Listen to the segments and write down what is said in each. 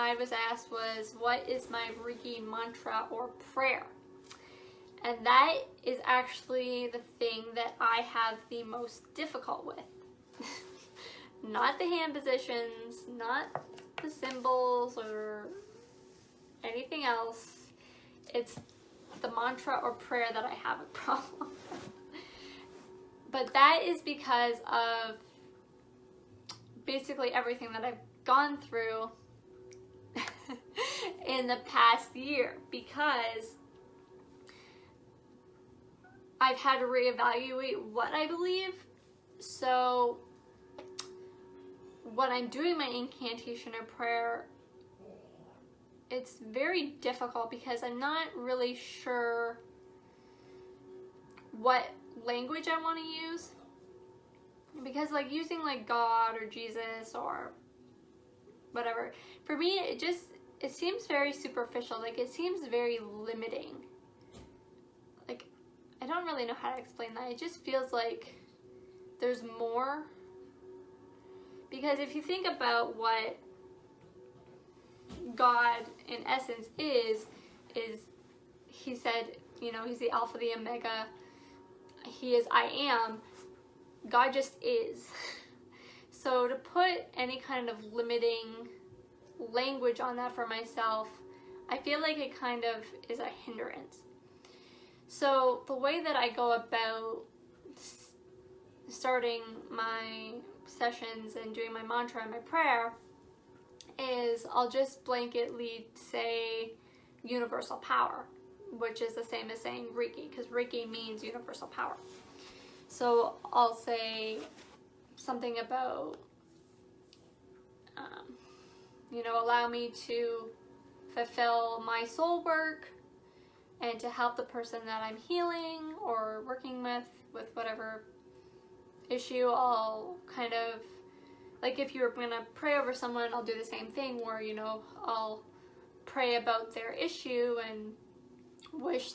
I was asked was, what is my Reiki mantra or prayer? And that is actually the thing that I have the most difficult with. Not the hand positions, not the symbols or anything else. It's the mantra or prayer that I have a problem with. But that is because of basically everything that I've gone through in the past year, because I've had to reevaluate what I believe. So when I'm doing my incantation or prayer, it's very difficult because I'm not really sure what language I want to use. Because like using like God or Jesus or whatever, for me it seems very superficial. Like it seems very limiting. Like I don't really know how to explain that. It just feels like there's more. Because if you think about what God in essence is he said, you know, he's the Alpha, the Omega. He is I am. God just is. So to put any kind of limiting language on that for myself, I feel like it kind of is a hindrance. So the way that I go about starting my sessions and doing my mantra and my prayer is I'll just blanketly say universal power, which is the same as saying Reiki, because Reiki means universal power. So I'll say something about, you know, allow me to fulfill my soul work and to help the person that I'm healing or working with whatever issue. I'll kind of, like if you're going to pray over someone, I'll do the same thing where, you know, I'll pray about their issue and wish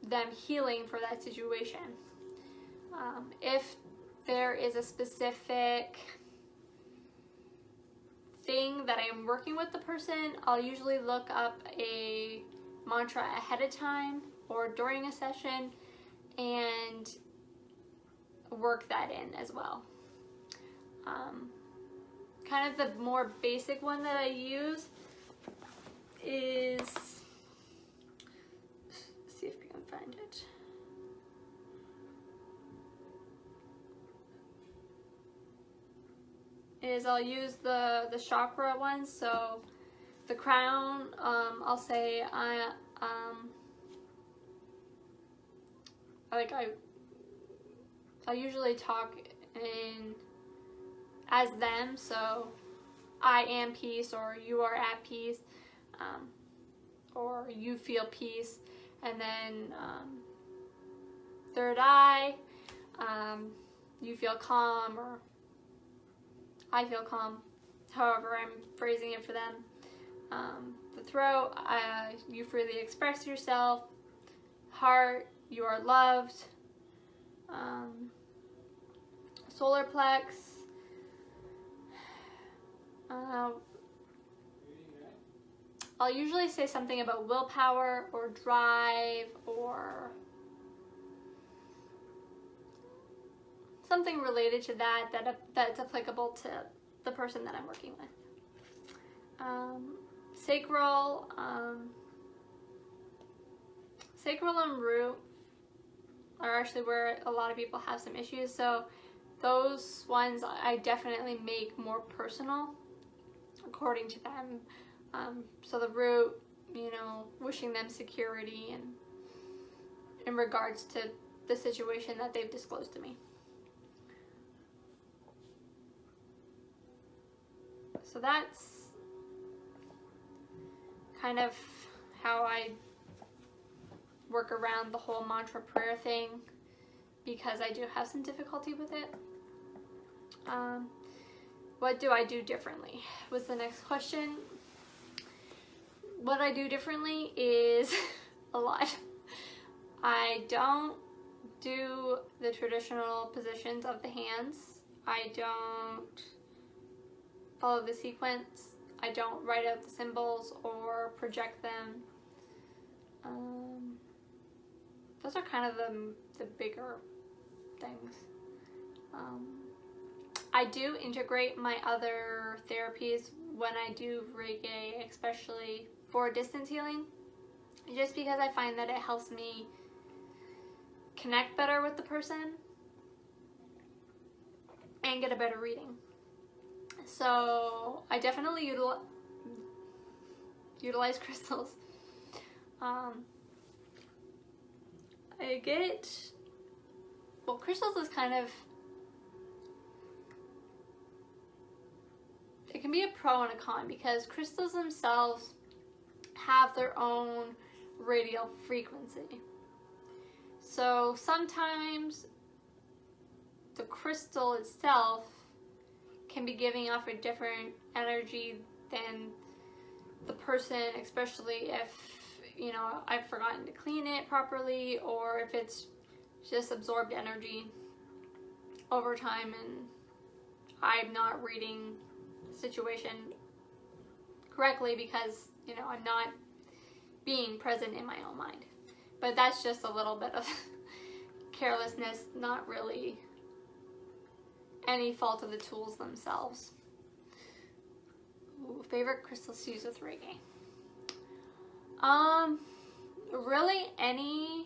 them healing for that situation. If there is a specific thing that I am working with the person, I'll usually look up a mantra ahead of time or during a session and work that in as well. Kind of the more basic one that I use is, let's see if we can find it. Is I'll use the chakra ones. So the crown, I'll say I usually talk in as them, so I am peace, or you are at peace, or you feel peace. And then third eye, you feel calm, or I feel calm, however I'm phrasing it for them. The throat, you freely express yourself. Heart, you are loved. Solar plex, I'll usually say something about willpower or drive or something related to that's applicable to the person that I'm working with. Sacral, sacral and root are actually where a lot of people have some issues, so those ones I definitely make more personal according to them. So the root, you know, wishing them security and in regards to the situation that they've disclosed to me. So that's kind of how I work around the whole mantra prayer thing, because I do have some difficulty with it. What do I do differently was the next question. What I do differently is a lot. I don't do the traditional positions of the hands. I don't follow the sequence. I don't write out the symbols or project them. Those are kind of the bigger things. I do integrate my other therapies when I do Reiki, especially for distance healing, just because I find that it helps me connect better with the person and get a better reading. So I definitely utilize crystals. Crystals is kind of, it can be a pro and a con, because crystals themselves have their own radial frequency. So sometimes the crystal itself can be giving off a different energy than the person, especially if, you know, I've forgotten to clean it properly, or if it's just absorbed energy over time and I'm not reading the situation correctly because, you know, I'm not being present in my own mind. But that's just a little bit of carelessness, not really any fault of the tools themselves. Ooh, favorite crystals to use with Reiki? Really any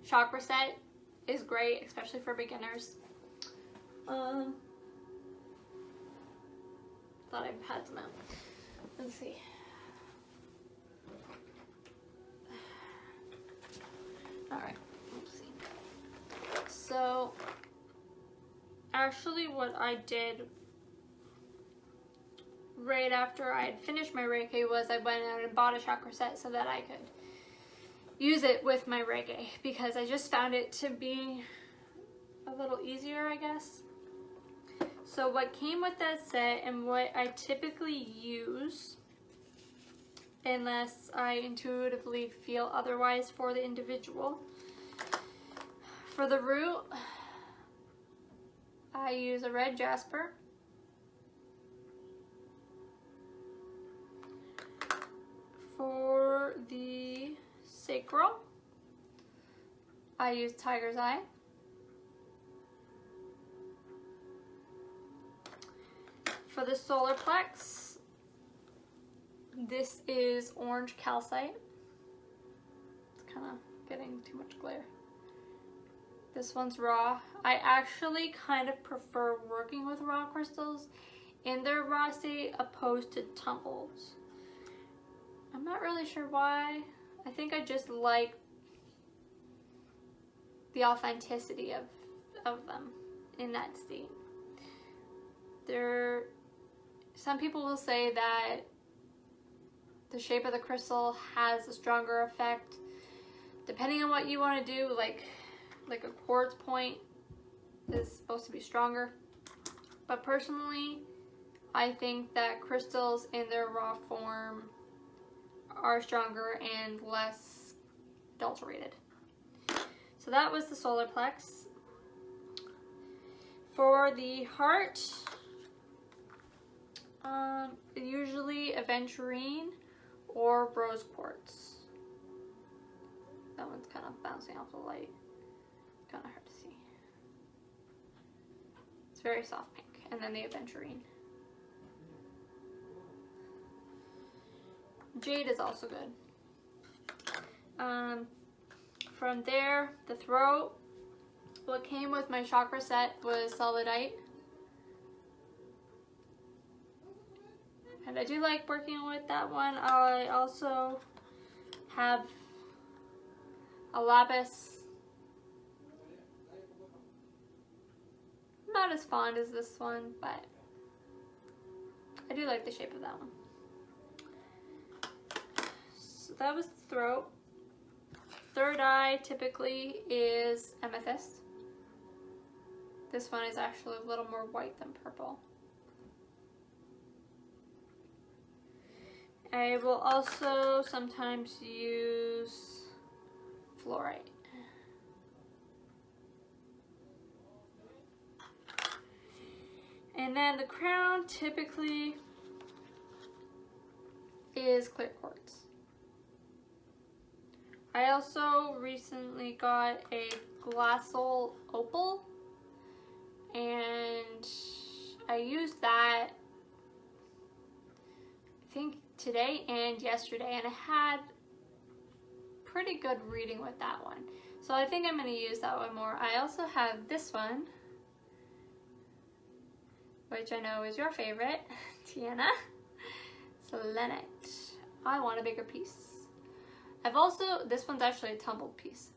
chakra set is great, especially for beginners. Thought I had some out. Let's see. Alright, let's see. So, actually what I did right after I had finished my Reiki was I went out and bought a chakra set so that I could use it with my Reiki, because I just found it to be a little easier, I guess. So what came with that set and what I typically use, unless I intuitively feel otherwise for the individual, for the root, I use a red jasper. For the sacral, I use tiger's eye. For the solar plex, this is orange calcite. It's kind of getting too much glare. This one's raw. I actually kind of prefer working with raw crystals in their raw state opposed to tumbled. I'm not really sure why. I think I just like the authenticity of them in that state. Some people will say that the shape of the crystal has a stronger effect depending on what you want to do, like a quartz point is supposed to be stronger. But personally, I think that crystals in their raw form are stronger and less adulterated. So that was the solar plex. For the heart, usually aventurine or rose quartz. That one's kind of bouncing off the light. Kind of hard to see. It's very soft pink. And then the aventurine. Jade is also good. From there, the throat. What came with my chakra set was solidite. And I do like working with that one. I also have a lapis. Not as fond as this one, but I do like the shape of that one. So that was the throat. Third eye typically is amethyst. This one is actually a little more white than purple. I will also sometimes use fluorite. And then the crown typically is clear quartz. I also recently got a glassol opal, and I used that I think today and yesterday, and I had pretty good reading with that one. So I think I'm going to use that one more. I also have this one, which I know is your favorite, Tiana. Selenite. I want a bigger piece. I've also, this one's actually a tumbled piece.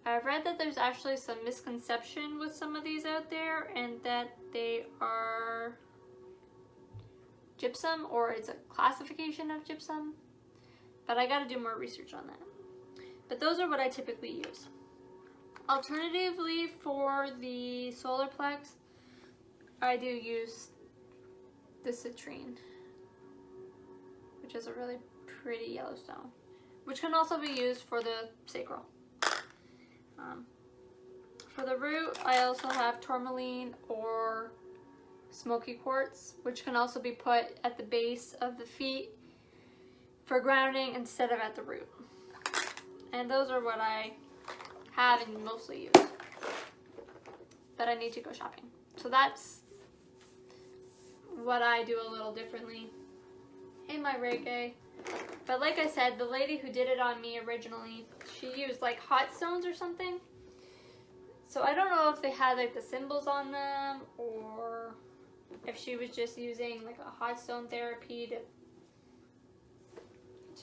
I've read that there's actually some misconception with some of these out there, and that they are gypsum, or it's a classification of gypsum, but I gotta do more research on that. But those are what I typically use. Alternatively, for the solar plex, I do use the citrine, which is a really pretty yellow stone, which can also be used for the sacral. For the root, I also have tourmaline or smoky quartz, which can also be put at the base of the feet for grounding instead of at the root. And those are what I have and mostly use, but I need to go shopping. So that's what I do a little differently in my Reiki. But like I said, the lady who did it on me originally, she used like hot stones or something. So I don't know if they had like the symbols on them, or if she was just using like a hot stone therapy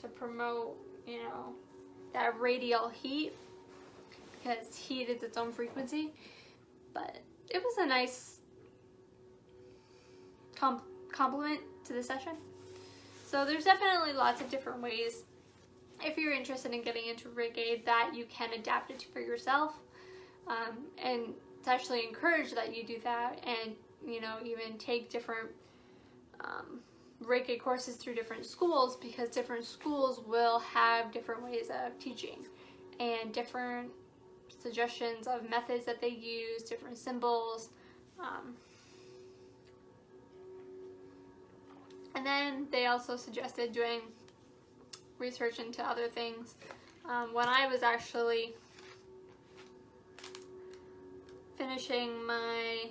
to promote, you know, that radial heat, because heat is its own frequency. But it was a nice compliment to the session. So there's definitely lots of different ways, if you're interested in getting into Reiki, that you can adapt it for yourself. And it's actually encouraged that you do that, and, you know, even take different Reiki courses through different schools, because different schools will have different ways of teaching and different suggestions of methods that they use, different symbols. And then they also suggested doing research into other things. When I was actually finishing my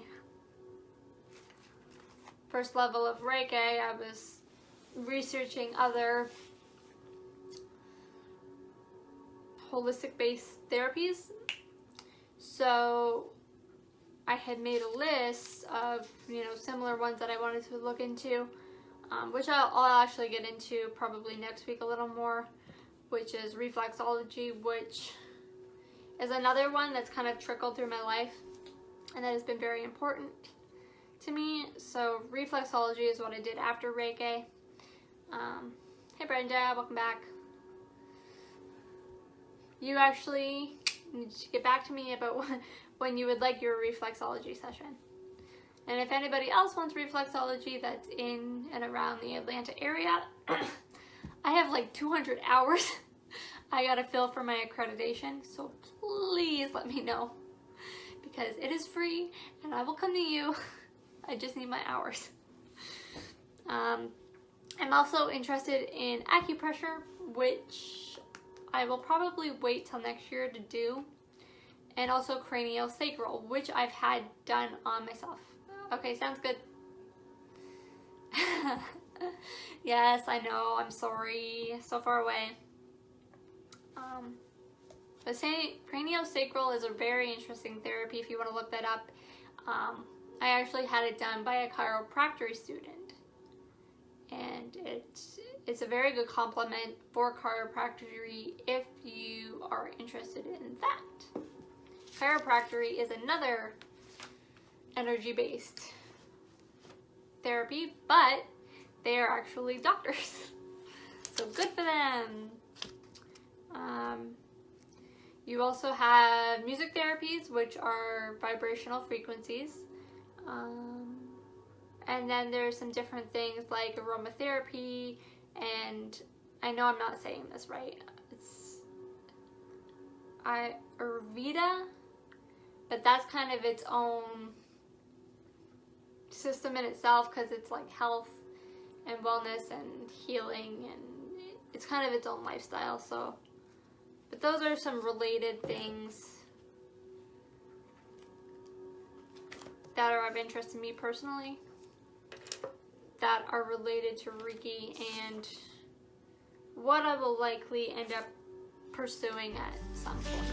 first level of Reiki, I was researching other holistic based therapies. So I had made a list of, you know, similar ones that I wanted to look into, which I'll actually get into probably next week a little more, which is reflexology, which is another one that's kind of trickled through my life and that has been very important to me. So reflexology is what I did after Reiki. Hey Brenda, welcome back. You actually need to get back to me about when you would like your reflexology session. And if anybody else wants reflexology that's in and around the Atlanta area, I have like 200 hours I gotta fill for my accreditation, so please let me know, because it is free and I will come to you. I just need my hours. I'm also interested in acupressure, which I will probably wait till next year to do, and also craniosacral, which I've had done on myself. Okay, sounds good. Yes, I know, I'm sorry, so far away. But craniosacral is a very interesting therapy if you want to look that up. I actually had it done by a chiropractic student, and it's a very good complement for chiropractic if you are interested in that. Chiropractic is another energy-based therapy, but they are actually doctors, so good for them. You also have music therapies, which are vibrational frequencies, and then there's some different things like aromatherapy, and I know I'm not saying this right, it's Ayurveda, but that's kind of its own system in itself, because it's like health and wellness and healing, and it's kind of its own lifestyle. So, but those are some related things that are of interest to me personally, that are related to Reiki and what I will likely end up pursuing at some point.